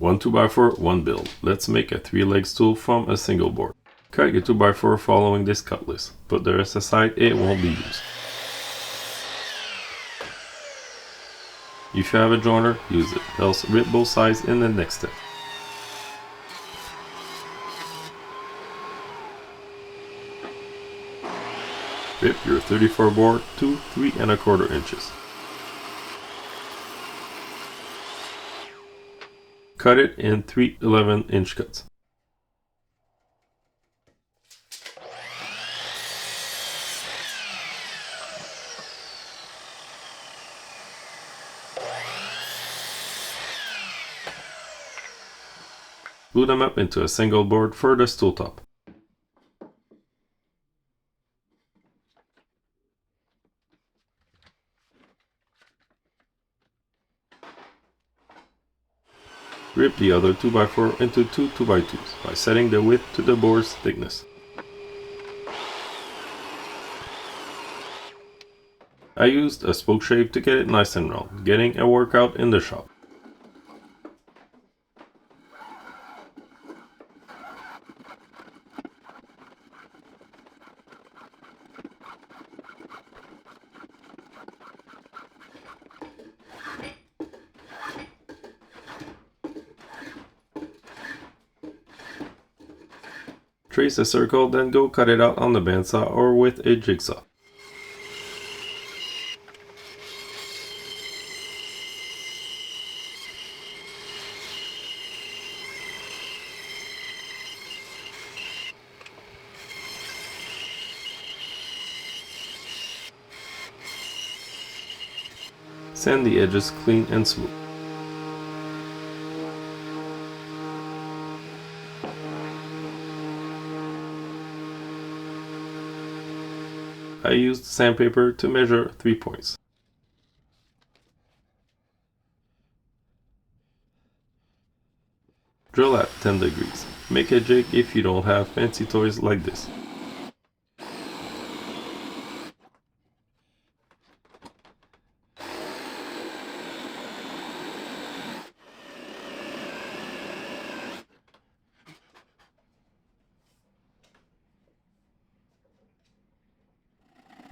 One 2x4, one build. Let's make a 3-leg stool from a single board. Cut your 2x4 following this cut list. Put the rest aside, it won't be used. If you have a joiner, use it, else rip both sides in the next step. Rip your 34 board to 3¼ inches. Cut it in 3 11-inch cuts. Glue them up into a single board for the stool top. Rip the other 2x4 into two 2x2s by setting the width to the board's thickness. I used a spoke shape to get it nice and round, getting a workout in the shop. Trace a circle, then go cut it out on the bandsaw or with a jigsaw. Sand the edges clean and smooth. I used sandpaper to measure 3 points. Drill at 10 degrees. Make a jig if you don't have fancy toys like this.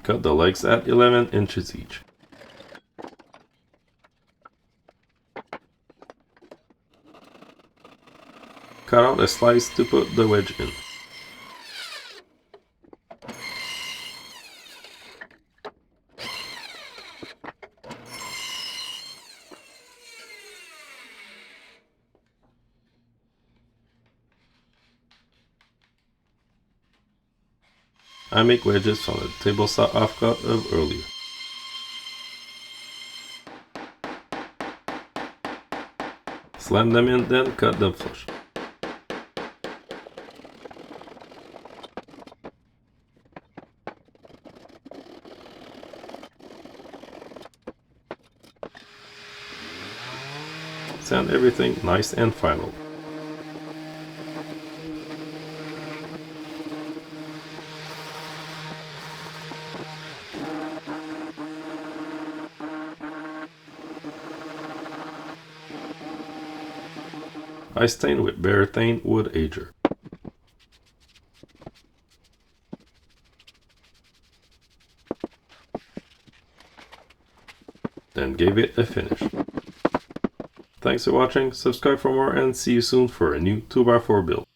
Cut the legs at 11 inches each. Cut out a slice to put the wedge in. I make wedges from the table saw offcut of earlier. Slam them in, then cut them flush. Sand everything nice and final. I stain with Barathane Wood Ager. Then gave it a finish. Thanks for watching, subscribe for more, and see you soon for a new 2x4 build.